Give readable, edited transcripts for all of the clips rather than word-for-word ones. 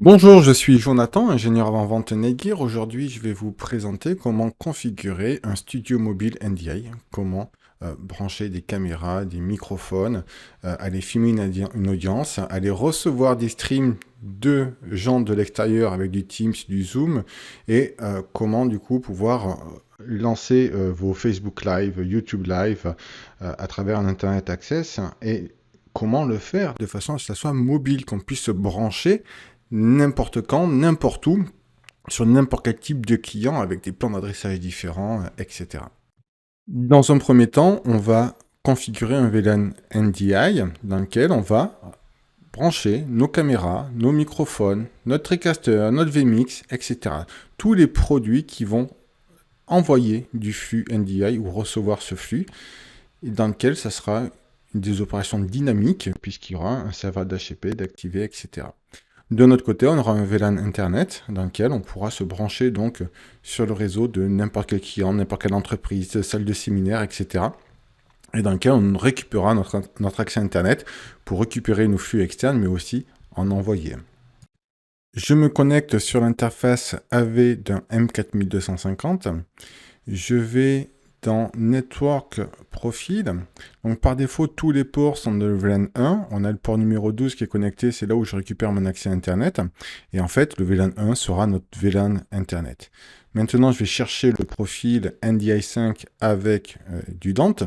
Bonjour, je suis Jonathan, ingénieur avant-vente Netgear. Aujourd'hui, je vais vous présenter comment configurer un studio mobile NDI, comment brancher des caméras, des microphones, aller filmer une audience, aller recevoir des streams de gens de l'extérieur avec du Teams, du Zoom, et comment du coup pouvoir lancer vos Facebook Live, YouTube Live à travers un Internet Access et comment le faire de façon à ce que ça soit mobile, qu'on puisse se brancher n'importe quand, n'importe où, sur n'importe quel type de client avec des plans d'adressage différents, etc. Dans un premier temps, on va configurer un VLAN NDI dans lequel on va brancher nos caméras, nos microphones, notre TriCaster, notre vMix, etc. Tous les produits qui vont envoyer du flux NDI ou recevoir ce flux, et dans lequel ça sera des opérations dynamiques, puisqu'il y aura un serveur d'HTTP d'activer, etc. De notre côté, on aura un VLAN Internet dans lequel on pourra se brancher donc sur le réseau de n'importe quel client, n'importe quelle entreprise, salle de séminaire, etc. Et dans lequel on récupérera notre accès Internet pour récupérer nos flux externes, mais aussi en envoyer. Je me connecte sur l'interface AV d'un M4250. Je vais dans Network Profile. Donc par défaut, tous les ports sont de VLAN 1. On a le port numéro 12 qui est connecté, c'est là où je récupère mon accès Internet. Et en fait, le VLAN 1 sera notre VLAN Internet. Maintenant, je vais chercher le profil NDI5 avec du Dante.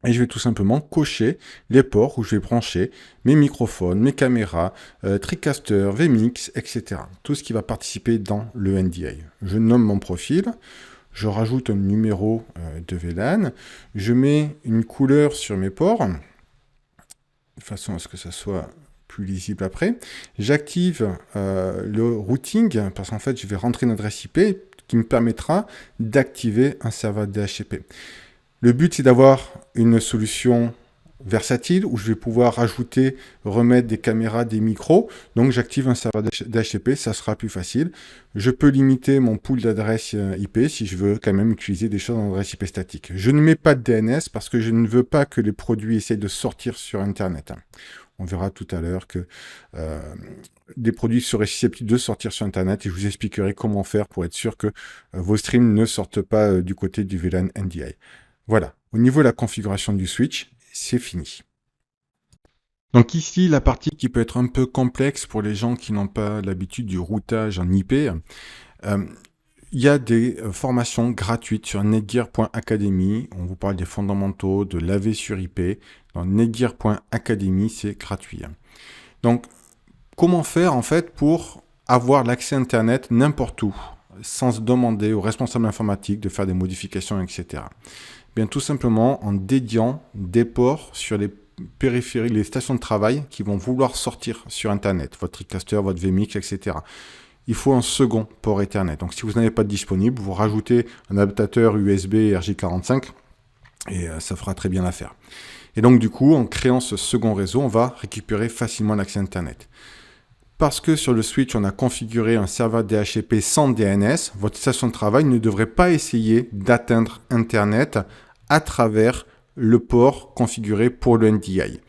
Et je vais tout simplement cocher les ports où je vais brancher mes microphones, mes caméras, TriCaster, vMix, etc. Tout ce qui va participer dans le NDI. Je nomme mon profil. Je rajoute un numéro de VLAN, je mets une couleur sur mes ports, de façon à ce que ça soit plus lisible après. J'active le routing, parce qu'en fait, je vais rentrer une adresse IP qui me permettra d'activer un serveur DHCP. Le but, c'est d'avoir une solution versatile où je vais pouvoir ajouter, remettre des caméras, des micros. Donc j'active un serveur d'HTTP, ça sera plus facile. Je peux limiter mon pool d'adresses IP si je veux quand même utiliser des choses en adresse IP statique. Je ne mets pas de DNS parce que je ne veux pas que les produits essayent de sortir sur Internet. On verra tout à l'heure que des produits seraient susceptibles de sortir sur Internet et je vous expliquerai comment faire pour être sûr que vos streams ne sortent pas du côté du VLAN NDI. Voilà, au niveau de la configuration du switch, c'est fini. Donc ici, la partie qui peut être un peu complexe pour les gens qui n'ont pas l'habitude du routage en IP, il y a des formations gratuites sur netgear.academy. On vous parle des fondamentaux de l'AV sur IP. Dans netgear.academy, c'est gratuit. Donc, comment faire en fait pour avoir l'accès Internet n'importe où, sans se demander aux responsables informatiques de faire des modifications, etc. Bien, tout simplement en dédiant des ports sur les périphéries, les stations de travail qui vont vouloir sortir sur Internet, votre TriCaster, votre vMix, etc. Il faut un second port Ethernet. Donc, si vous n'avez pas de disponible, vous rajoutez un adaptateur USB RJ45 et ça fera très bien l'affaire. Et donc, du coup, en créant ce second réseau, on va récupérer facilement l'accès Internet. Parce que sur le switch, on a configuré un serveur DHCP sans DNS, votre station de travail ne devrait pas essayer d'atteindre Internet à travers le port configuré pour le NDI.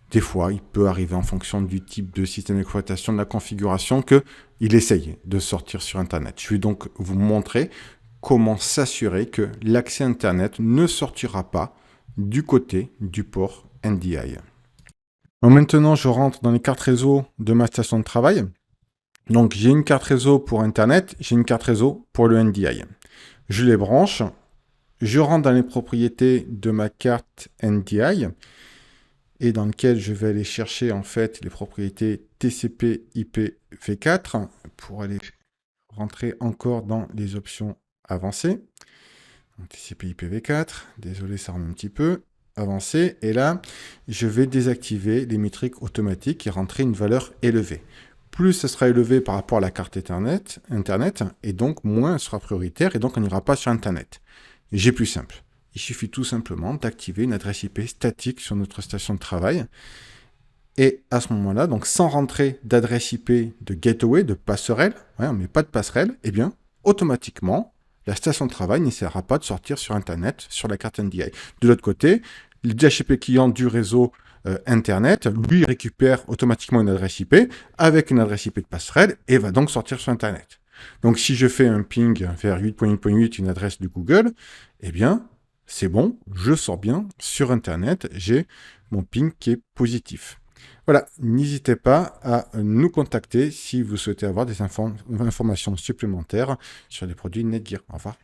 Des fois, il peut arriver en fonction du type de système d'exploitation de la configuration qu'il essaye de sortir sur Internet. Je vais donc vous montrer comment s'assurer que l'accès Internet ne sortira pas du côté du port NDI. Donc maintenant, je rentre dans les cartes réseau de ma station de travail. Donc, j'ai une carte réseau pour Internet, j'ai une carte réseau pour le NDI. Je les branche, je rentre dans les propriétés de ma carte NDI et dans lequel je vais aller chercher en fait les propriétés TCP IP v4 pour aller rentrer encore dans les options avancées. Donc, TCP IP v4, désolé, ça remonte un petit peu. Avancer, et là, je vais désactiver les métriques automatiques et rentrer une valeur élevée. Plus ce sera élevé par rapport à la carte Internet, et donc moins elle sera prioritaire, et donc on n'ira pas sur Internet. J'ai plus simple. Il suffit tout simplement d'activer une adresse IP statique sur notre station de travail, et à ce moment-là, donc sans rentrer d'adresse IP de gateway, de passerelle, on ne met pas de passerelle, et bien, automatiquement, la station de travail n'essaiera pas de sortir sur Internet sur la carte NDI. De l'autre côté, le DHCP client du réseau Internet, lui récupère automatiquement une adresse IP avec une adresse IP de passerelle et va donc sortir sur Internet. Donc si je fais un ping vers 8.8.8, une adresse de Google, eh bien, c'est bon, je sors bien sur Internet, j'ai mon ping qui est positif. Voilà, n'hésitez pas à nous contacter si vous souhaitez avoir des informations supplémentaires sur les produits Netgear. Au revoir.